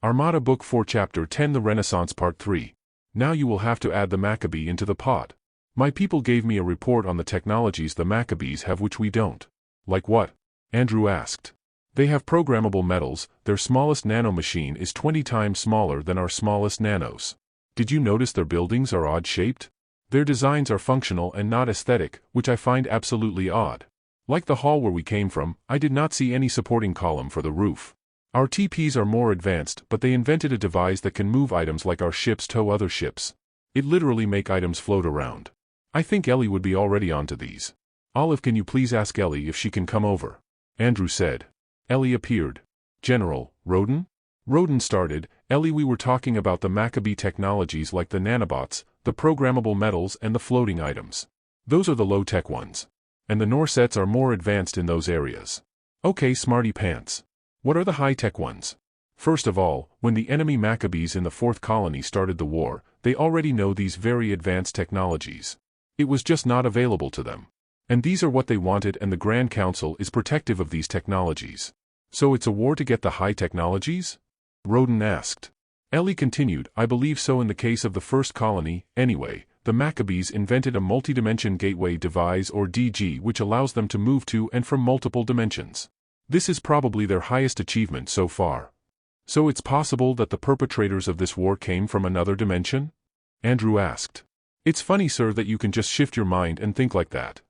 Armada Book 4 Chapter 10 The Renaissance Part 3. Now you will have to add the Maccabee into the pot. My people gave me a report on the technologies the Maqeebees have which we don't. Like what? Andrew asked. They have programmable metals. Their smallest nanomachine is 20 times smaller than our smallest nanos. Did you notice their buildings are odd-shaped? Their designs are functional and not aesthetic, which I find absolutely odd. Like the hall where we came from, I did not see any supporting column for the roof. Our TPs are more advanced, but they invented a device that can move items like our ships tow other ships. It literally make items float around. I think Ellie would be already onto these. Olive, can you please ask Ellie if she can come over? Andrew said. Ellie appeared. General, Roden? Roden started. Ellie, we were talking about the Maccabee technologies like the nanobots, the programmable metals and the floating items. Those are the low-tech ones. And the Norsets are more advanced in those areas. Okay, smarty pants. What are the high-tech ones? First of all, when the enemy Maqeebees in the 4th colony started the war, they already know these very advanced technologies. It was just not available to them. And these are what they wanted, and the Grand Council is protective of these technologies. So it's a war to get the high technologies? Roden asked. Ellie continued, I believe so in the case of the 1st colony. Anyway, the Maqeebees invented a multi-dimension gateway device or DG which allows them to move to and from multiple dimensions. This is probably their highest achievement so far. So it's possible that the perpetrators of this war came from another dimension? Andrew asked. It's funny, sir, that you can just shift your mind and think like that.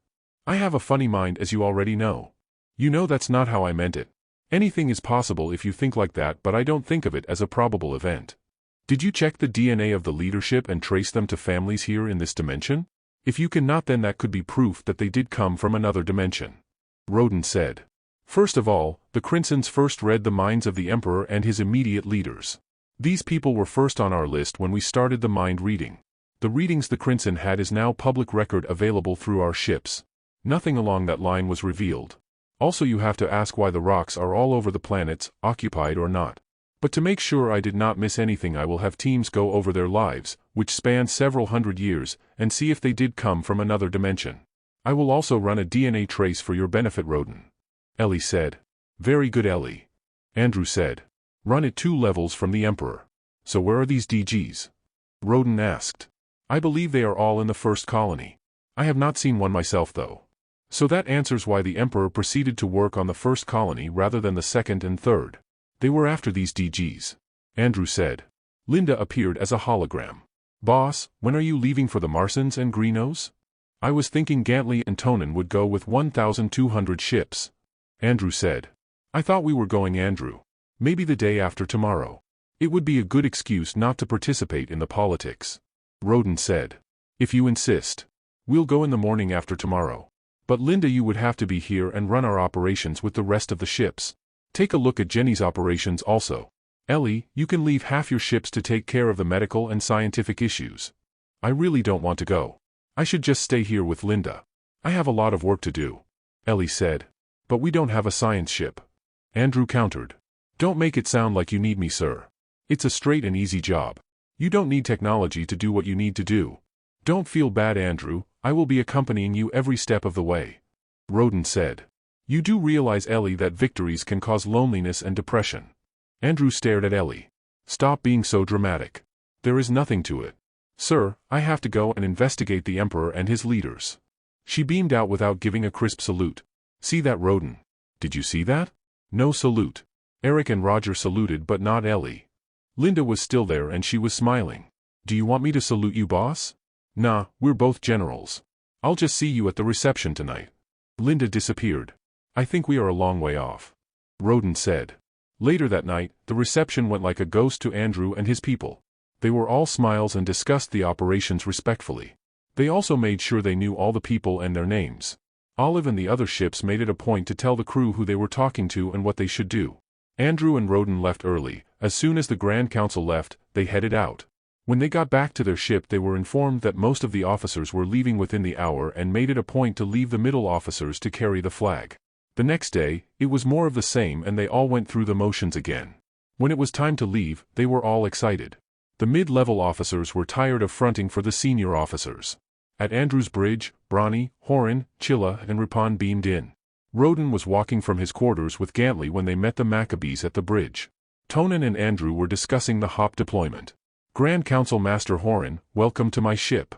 I have a funny mind, as you already know. You know that's not how I meant it. Anything is possible if you think like that, but I don't think of it as a probable event. Did you check the DNA of the leadership and trace them to families here in this dimension? If you cannot, then that could be proof that they did come from another dimension. Roden said. First of all, the Crimsons first read the minds of the Emperor and his immediate leaders. These people were first on our list when we started the mind reading. The readings the Crimson had is now public record available through our ships. Nothing along that line was revealed. Also, you have to ask why the rocks are all over the planets, occupied or not. But to make sure I did not miss anything, I will have teams go over their lives, which span several hundred years, and see if they did come from another dimension. I will also run a DNA trace for your benefit, Roden. Ellie said. Very good, Ellie. Andrew said. Run it 2 levels from the Emperor. So where are these DGs? Roden asked. I believe they are all in the 1st colony. I have not seen one myself though. So that answers why the Emperor proceeded to work on the 1st colony rather than the 2nd and 3rd. They were after these DGs. Andrew said. Linda appeared as a hologram. Boss, when are you leaving for the Marsons and Greenos? I was thinking Gantley and Tonin would go with 1,200 ships. Andrew said. I thought we were going, Andrew. Maybe the day after tomorrow. It would be a good excuse not to participate in the politics. Roden said. If you insist. We'll go in the morning after tomorrow. But Linda, you would have to be here and run our operations with the rest of the ships. Take a look at Jenny's operations also. Ellie, you can leave half your ships to take care of the medical and scientific issues. I really don't want to go. I should just stay here with Linda. I have a lot of work to do. Ellie said. But we don't have a science ship. Andrew countered. Don't make it sound like you need me, sir. It's a straight and easy job. You don't need technology to do what you need to do. Don't feel bad, Andrew. I will be accompanying you every step of the way. Roden said. You do realize, Ellie, that victories can cause loneliness and depression. Andrew stared at Ellie. Stop being so dramatic. There is nothing to it. Sir, I have to go and investigate the Emperor and his leaders. She beamed out without giving a crisp salute. See that, Roden? Did you see that? No salute. Eric and Roger saluted, but not Ellie. Linda was still there and she was smiling. Do you want me to salute you, boss? Nah, we're both generals. I'll just see you at the reception tonight. Linda disappeared. I think we are a long way off. Roden said. Later that night, the reception went like a ghost to Andrew and his people. They were all smiles and discussed the operations respectfully. They also made sure they knew all the people and their names. Olive and the other ships made it a point to tell the crew who they were talking to and what they should do. Andrew and Roden left early. As soon as the Grand Council left, they headed out. When they got back to their ship, they were informed that most of the officers were leaving within the hour and made it a point to leave the middle officers to carry the flag. The next day, it was more of the same and they all went through the motions again. When it was time to leave, they were all excited. The mid-level officers were tired of fronting for the senior officers. At Andrew's bridge, Brawny, Horan, Chilla and Ripon beamed in. Roden was walking from his quarters with Gantley when they met the Maqeebees at the bridge. Tonen and Andrew were discussing the hop deployment. Grand Council Master Horan, welcome to my ship,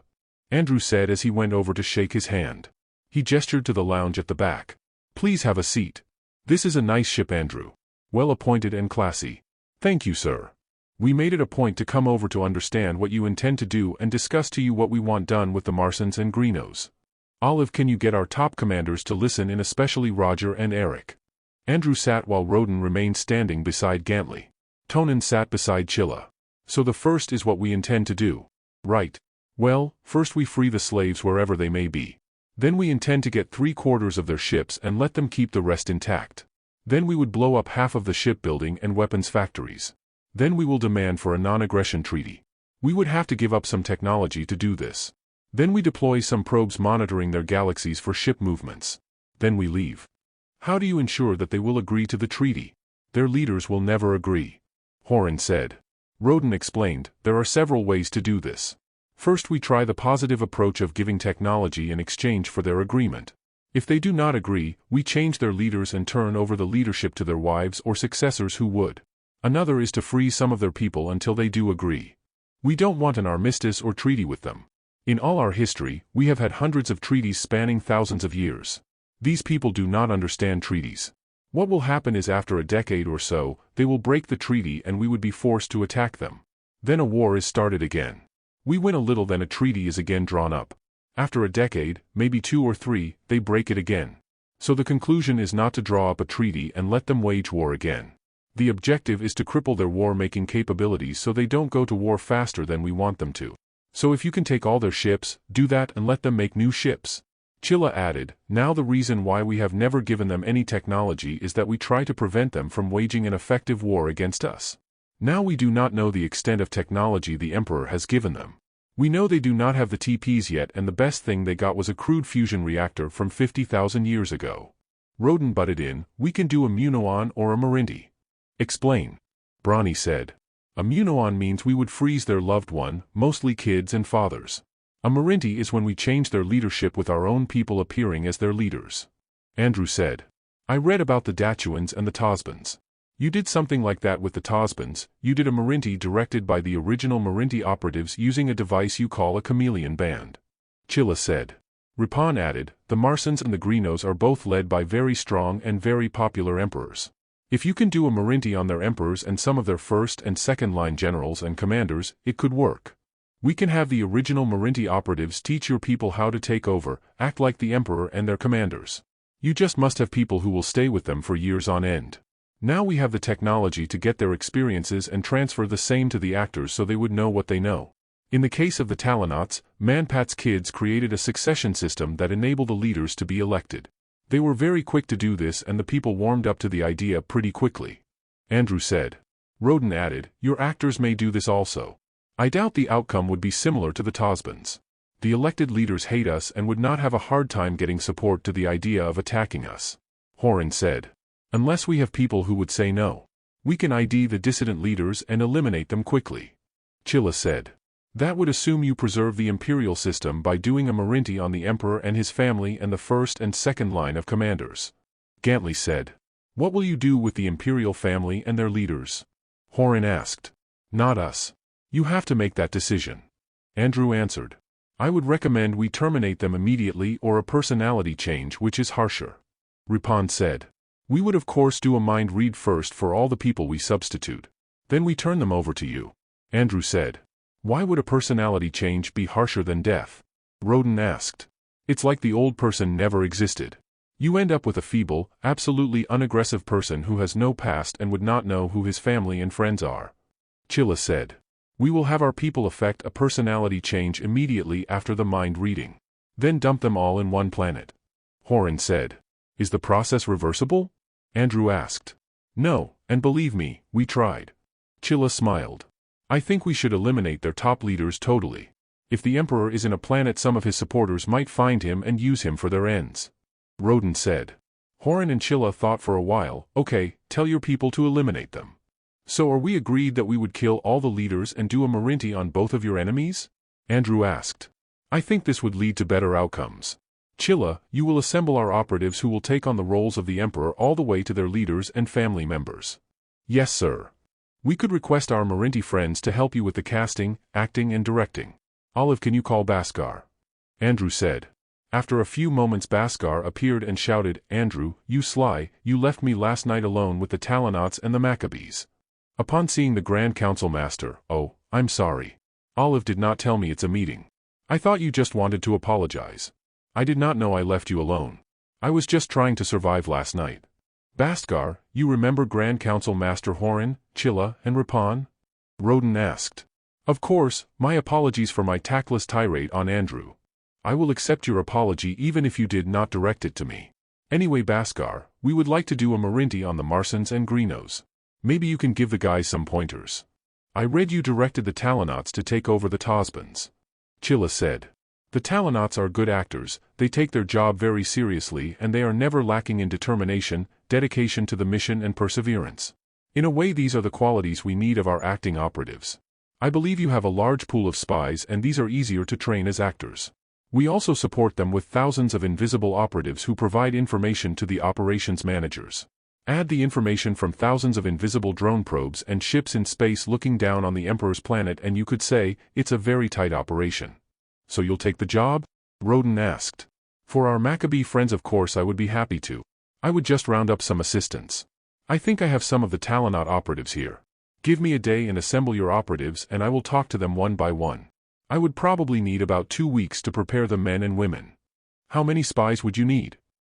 Andrew said as he went over to shake his hand. He gestured to the lounge at the back. Please have a seat. This is a nice ship, Andrew. Well appointed and classy. Thank you, sir. We made it a point to come over to understand what you intend to do and discuss to you what we want done with the Marsons and Greenos. Olive, can you get our top commanders to listen in, especially Roger and Eric? Andrew sat while Roden remained standing beside Gantley. Tonen sat beside Chilla. So the first is what we intend to do. Right. Well, first we free the slaves wherever they may be. Then we intend to get 3/4 of their ships and let them keep the rest intact. Then we would blow up half of the shipbuilding and weapons factories. Then we will demand for a non-aggression treaty. We would have to give up some technology to do this. Then we deploy some probes monitoring their galaxies for ship movements. Then we leave. How do you ensure that they will agree to the treaty? Their leaders will never agree, Horan said. Roden explained, there are several ways to do this. First, we try the positive approach of giving technology in exchange for their agreement. If they do not agree, we change their leaders and turn over the leadership to their wives or successors who would. Another is to free some of their people until they do agree. We don't want an armistice or treaty with them. In all our history, we have had hundreds of treaties spanning thousands of years. These people do not understand treaties. What will happen is after a decade or so, they will break the treaty and we would be forced to attack them. Then a war is started again. We win a little, then a treaty is again drawn up. After a decade, maybe 2 or 3, they break it again. So the conclusion is not to draw up a treaty and let them wage war again. The objective is to cripple their war-making capabilities so they don't go to war faster than we want them to. So if you can take all their ships, do that and let them make new ships. Chilla added, now the reason why we have never given them any technology is that we try to prevent them from waging an effective war against us. Now we do not know the extent of technology the Emperor has given them. We know they do not have the TPs yet, and the best thing they got was a crude fusion reactor from 50,000 years ago. Roden butted in, we can do a Munoan or a Marinti. Explain. Bronny said. A Munoan means we would freeze their loved one, mostly kids and fathers. A Marinti is when we change their leadership with our own people appearing as their leaders. Andrew said. I read about the Datuans and the Tosbans. You did something like that with the Tosbans. You did a Marinti directed by the original Marinti operatives using a device you call a chameleon band. Chilla said. Ripan added, the Marsons and the Greenos are both led by very strong and very popular emperors. If you can do a Marinti on their emperors and some of their first and second line generals and commanders, it could work. We can have the original Marinti operatives teach your people how to take over, act like the emperor and their commanders. You just must have people who will stay with them for years on end. Now we have the technology to get their experiences and transfer the same to the actors so they would know what they know. In the case of the Talonauts, Manpat's kids created a succession system that enabled the leaders to be elected. They were very quick to do this and the people warmed up to the idea pretty quickly. Andrew said. Roden added, your actors may do this also. I doubt the outcome would be similar to the Tosbans. The elected leaders hate us and would not have a hard time getting support to the idea of attacking us. Horan said. Unless we have people who would say no. We can ID the dissident leaders and eliminate them quickly. Chilla said. That would assume you preserve the imperial system by doing a Marinti on the emperor and his family and the first and second line of commanders. Gantley said. What will you do with the imperial family and their leaders? Horan asked. Not us. You have to make that decision. Andrew answered. I would recommend we terminate them immediately or a personality change which is harsher. Ripan said. We would of course do a mind read first for all the people we substitute. Then we turn them over to you. Andrew said. Why would a personality change be harsher than death? Roden asked. It's like the old person never existed. You end up with a feeble, absolutely unaggressive person who has no past and would not know who his family and friends are. Chilla said. We will have our people effect a personality change immediately after the mind reading. Then dump them all in one planet. Horan said. Is the process reversible? Andrew asked. No, and believe me, we tried. Chilla smiled. I think we should eliminate their top leaders totally. If the Emperor is in a planet, some of his supporters might find him and use him for their ends. Roden said. Horan and Chilla thought for a while. Okay, tell your people to eliminate them. So are we agreed that we would kill all the leaders and do a Marinti on both of your enemies? Andrew asked. I think this would lead to better outcomes. Chilla, you will assemble our operatives who will take on the roles of the Emperor all the way to their leaders and family members. Yes, sir. We could request our Marinti friends to help you with the casting, acting and directing. Olive, can you call Bhaskar? Andrew said. After a few moments Bhaskar appeared and shouted, Andrew, you sly, you left me last night alone with the Talonauts and the Maqeebees. Upon seeing the Grand Council Master, oh, I'm sorry. Olive did not tell me it's a meeting. I thought you just wanted to apologize. I did not know I left you alone. I was just trying to survive last night. Bhaskar, you remember Grand Council Master Horan, Chilla, and Ripan? Roden asked. Of course, my apologies for my tactless tirade on Andrew. I will accept your apology even if you did not direct it to me. Anyway Bhaskar, we would like to do a Marinti on the Marsons and Greenos. Maybe you can give the guys some pointers. I read you directed the Talonauts to take over the Tosbans. Chilla said. The Talonauts are good actors, they take their job very seriously and they are never lacking in determination, dedication to the mission and perseverance. In a way these are the qualities we need of our acting operatives. I believe you have a large pool of spies and these are easier to train as actors. We also support them with thousands of invisible operatives who provide information to the operations managers. Add the information from thousands of invisible drone probes and ships in space looking down on the Emperor's planet and you could say, it's a very tight operation. So you'll take the job? Roden asked. For our Maqeebee friends of course I would be happy to. I would just round up some assistants. I think I have some of the Talonot operatives here. Give me a day and assemble your operatives and I will talk to them one by one. I would probably need about 2 weeks to prepare the men and women. How many spies would you need?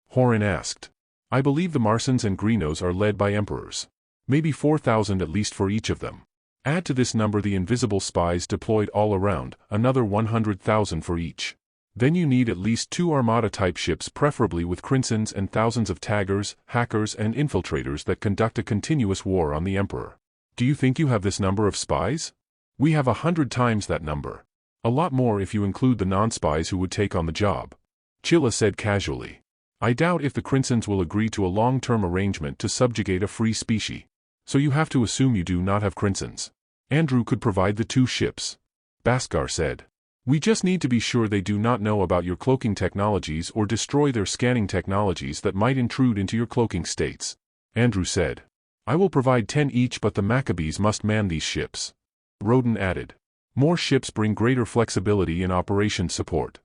Horan asked. I believe the Marsons and Greenos are led by emperors. Maybe 4,000 at least for each of them. Add to this number the invisible spies deployed all around, another 100,000 for each. Then you need at least 2 Armada-type ships preferably with Crinsons and thousands of taggers, hackers and infiltrators that conduct a continuous war on the Emperor. Do you think you have this number of spies? We have 100 times that number. A lot more if you include the non-spies who would take on the job. Chilla said casually. I doubt if the Crinsons will agree to a long-term arrangement to subjugate a free species. So you have to assume you do not have Crinsons. Andrew could provide the 2 ships. Bhaskar said. We just need to be sure they do not know about your cloaking technologies or destroy their scanning technologies that might intrude into your cloaking states. Andrew said. I will provide 10 each but the Maqeebees must man these ships. Roden added. More ships bring greater flexibility in operations support.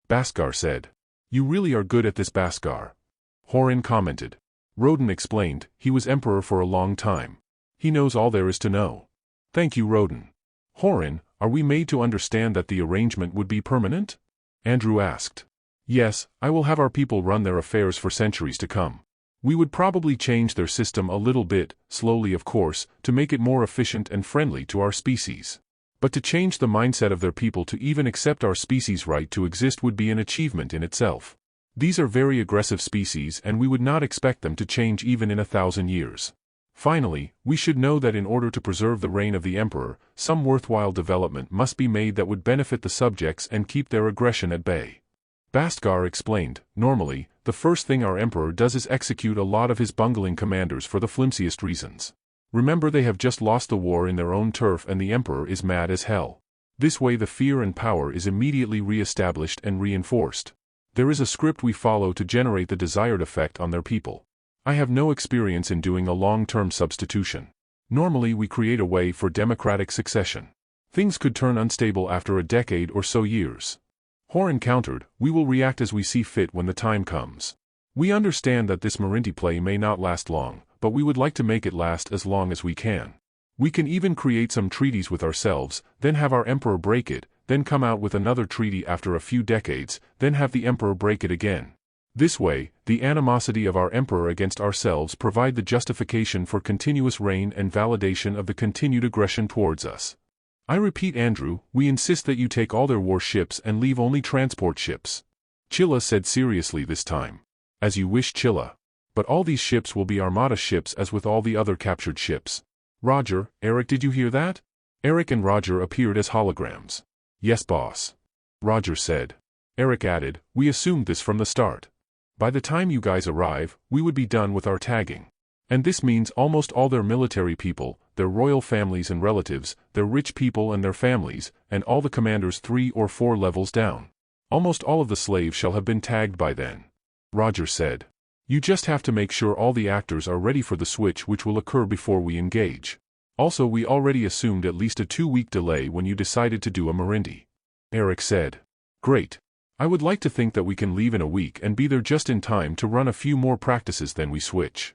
Bhaskar said. You really are good at this Bhaskar. Horan commented. Roden explained, he was emperor for a long time. He knows all there is to know. Thank you Roden. Horan, are we made to understand that the arrangement would be permanent? Andrew asked. Yes, I will have our people run their affairs for centuries to come. We would probably change their system a little bit, slowly of course, to make it more efficient and friendly to our species. But to change the mindset of their people to even accept our species' right to exist would be an achievement in itself. These are very aggressive species and we would not expect them to change even in 1,000 years. Finally, we should know that in order to preserve the reign of the Emperor, some worthwhile development must be made that would benefit the subjects and keep their aggression at bay. Bhaskar explained, normally, the first thing our Emperor does is execute a lot of his bungling commanders for the flimsiest reasons. Remember they have just lost the war in their own turf and the Emperor is mad as hell. This way the fear and power is immediately re-established and reinforced. There is a script we follow to generate the desired effect on their people. I have no experience in doing a long-term substitution. Normally we create a way for democratic succession. Things could turn unstable after a decade or so years. Horan countered, we will react as we see fit when the time comes. We understand that this Marinti play may not last long, but we would like to make it last as long as we can. We can even create some treaties with ourselves, then have our Emperor break it, then come out with another treaty after a few decades, then have the Emperor break it again. This way, the animosity of our Emperor against ourselves provide the justification for continuous reign and validation of the continued aggression towards us. I repeat Andrew, we insist that you take all their war ships and leave only transport ships. Chilla said seriously this time. As you wish Chilla. But all these ships will be Armada ships as with all the other captured ships. Roger, Eric, did you hear that? Eric and Roger appeared as holograms. Yes boss. Roger said. Eric added, we assumed this from the start. By the time you guys arrive, we would be done with our tagging. And this means almost all their military people, their royal families and relatives, their rich people and their families, and all the commanders 3 or 4 levels down. Almost all of the slaves shall have been tagged by then. Roger said. You just have to make sure all the actors are ready for the switch which will occur before we engage. Also, we already assumed at least a 2-week delay when you decided to do a Marinti. Eric said. Great. I would like to think that we can leave in a week and be there just in time to run a few more practices then we switch.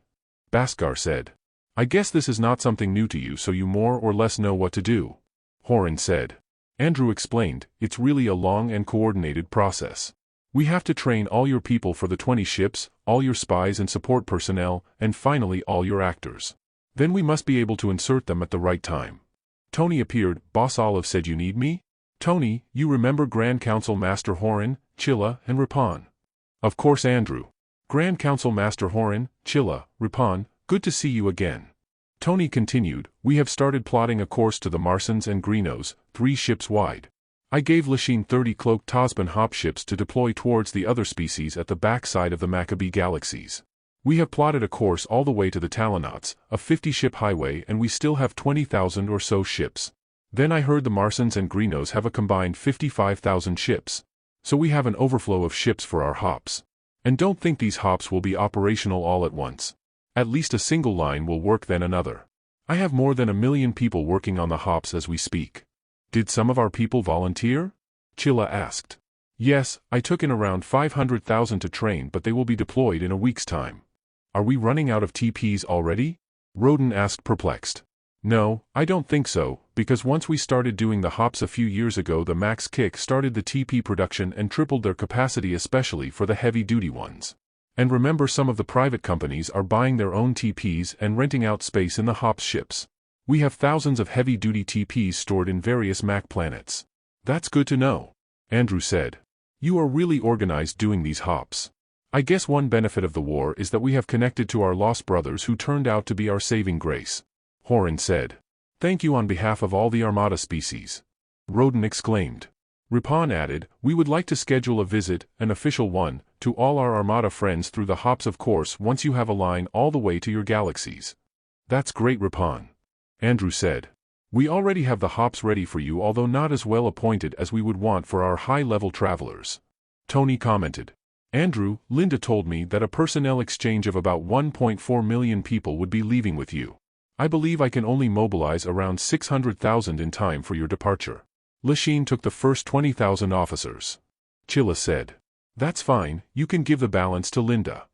Bhaskar said. I guess this is not something new to you, so you more or less know what to do. Horan said. Andrew explained, it's really a long and coordinated process. We have to train all your people for the 20 ships, all your spies and support personnel, and finally all your actors. Then we must be able to insert them at the right time. Tony appeared. Boss Olive said you need me? Tony, you remember Grand Council Master Horan, Chilla, and Ripan? Of course, Andrew. Grand Council Master Horan, Chilla, Ripan, good to see you again. Tony continued, we have started plotting a course to the Marsons and Greenos, 3 ships wide. I gave Lachine 30 cloaked Tasman hop ships to deploy towards the other species at the backside of the Maqeebee galaxies. We have plotted a course all the way to the Talonauts, a 50-ship highway, and we still have 20,000 or so ships. Then I heard the Marsons and Greenos have a combined 55,000 ships. So we have an overflow of ships for our hops. And don't think these hops will be operational all at once. At least a single line will work then another. I have more than 1 million people working on the hops as we speak. Did some of our people volunteer? Chilla asked. Yes, I took in around 500,000 to train, but they will be deployed in a week's time. Are we running out of TPs already? Roden asked, perplexed. No, I don't think so, because once we started doing the hops a few years ago, the Max Kick started the TP production and tripled their capacity, especially for the heavy-duty ones. And remember, some of the private companies are buying their own TPs and renting out space in the hops ships. We have thousands of heavy-duty TPs stored in various Mac planets. That's good to know, Andrew said. You are really organized doing these hops. I guess one benefit of the war is that we have connected to our lost brothers who turned out to be our saving grace. Horan said. Thank you on behalf of all the Armada species. Roden exclaimed. Ripan added, we would like to schedule a visit, an official one, to all our Armada friends through the hops, of course, once you have a line all the way to your galaxies. That's great, Ripan. Andrew said. We already have the hops ready for you, although not as well appointed as we would want for our high-level travelers. Tony commented. Andrew, Linda told me that a personnel exchange of about 1.4 million people would be leaving with you. I believe I can only mobilize around 600,000 in time for your departure. Lachine took the first 20,000 officers. Chilla said. That's fine, you can give the balance to Linda.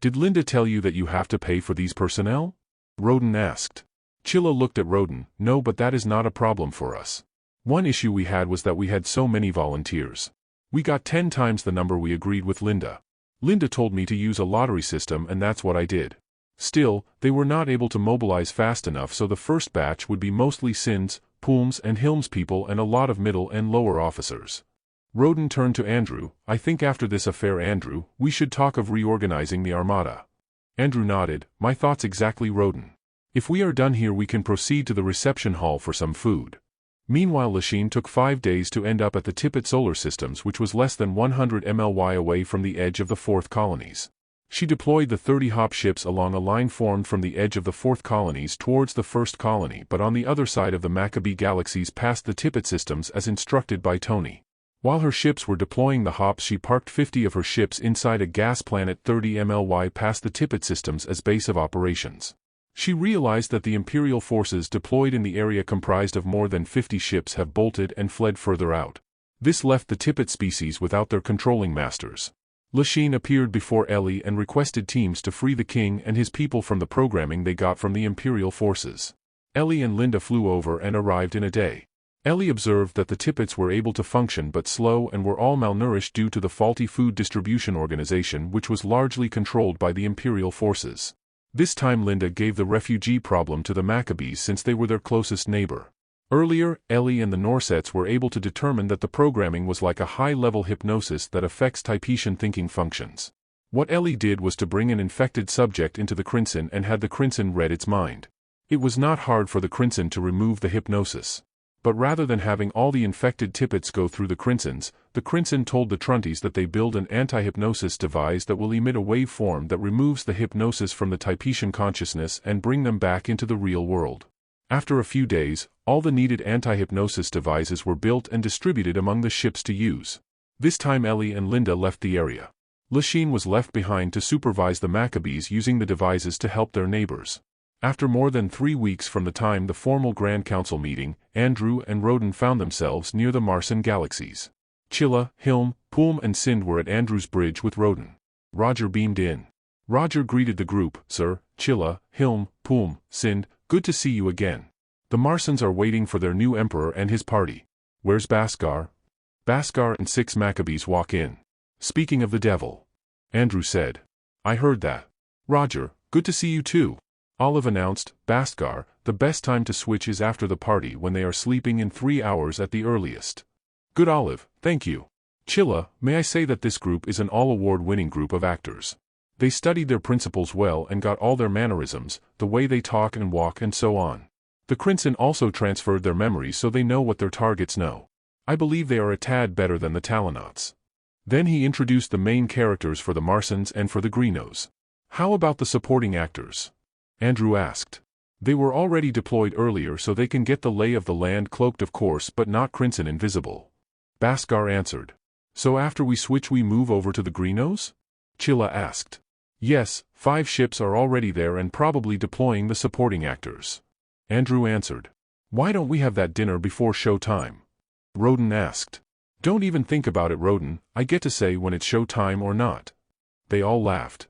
Did Linda tell you that you have to pay for these personnel? Roden asked. Chilla looked at Roden. No, but that is not a problem for us. One issue we had was that we had so many volunteers. We got 10 times the number we agreed with Linda. Linda told me to use a lottery system, and that's what I did. Still, they were not able to mobilize fast enough, so the first batch would be mostly Sins, Pulms and Hilms people and a lot of middle and lower officers. Roden turned to Andrew. I think after this affair, Andrew, we should talk of reorganizing the Armada. Andrew nodded. My thoughts exactly, Roden. If we are done here, we can proceed to the reception hall for some food. Meanwhile, Lachine took 5 days to end up at the Tippett Solar Systems, which was less than 100 MLY away from the edge of the 4th colonies. She deployed the 30 hop ships along a line formed from the edge of the 4th colonies towards the 1st colony, but on the other side of the Maqeebee galaxies past the Tippett systems as instructed by Tony. While her ships were deploying the hops, she parked 50 of her ships inside a gas planet 30 MLY past the Tippett systems as base of operations. She realized that the Imperial forces deployed in the area comprised of more than 50 ships have bolted and fled further out. This left the Tippett species without their controlling masters. Lachine appeared before Ellie and requested teams to free the king and his people from the programming they got from the Imperial forces. Ellie and Linda flew over and arrived in a day. Ellie observed that the Tippets were able to function but slow and were all malnourished due to the faulty food distribution organization, which was largely controlled by the Imperial forces. This time Linda gave the refugee problem to the Maqeebees since they were their closest neighbor. Earlier, Ellie and the Norsets were able to determine that the programming was like a high-level hypnosis that affects Typetian thinking functions. What Ellie did was to bring an infected subject into the Crimson and had the Crimson read its mind. It was not hard for the Crimson to remove the hypnosis. But rather than having all the infected Tippets go through the Crimson told the treaties that they build an anti-hypnosis device that will emit a waveform that removes the hypnosis from the Typetian consciousness and bring them back into the real world. After a few days, all the needed anti-hypnosis devices were built and distributed among the ships to use. This time Ellie and Linda left the area. Lachine was left behind to supervise the Maqeebees using the devices to help their neighbors. After more than 3 weeks from the time the formal Grand Council meeting, Andrew and Roden found themselves near the Martian galaxies. Chilla, Hilm, Poom and Sind were at Andrew's bridge with Roden. Roger beamed in. Roger greeted the group. Sir, Chilla, Hilm, Poom, Sind, good to see you again. The Martians are waiting for their new emperor and his party. Where's Bhaskar? Bhaskar and 6 Maqeebees walk in. Speaking of the devil. Andrew said. I heard that. Roger, good to see you too. Olive announced. Bhaskar, the best time to switch is after the party when they are sleeping in 3 hours at the earliest. Good Olive, thank you. Chilla, may I say that this group is an all-award-winning group of actors. They studied their principles well and got all their mannerisms, the way they talk and walk and so on. The Crimson also transferred their memories so they know what their targets know. I believe they are a tad better than the Talonauts. Then he introduced the main characters for the Martians and for the Greenos. How about the supporting actors? Andrew asked. They were already deployed earlier so they can get the lay of the land cloaked of course but not Crimson invisible. Bhaskar answered. So after we switch we move over to the Greenos? Chilla asked. Yes, 5 ships are already there and probably deploying the supporting actors. Andrew answered. Why don't we have that dinner before show time? Roden asked. Don't even think about it, Roden, I get to say when it's show time or not. They all laughed.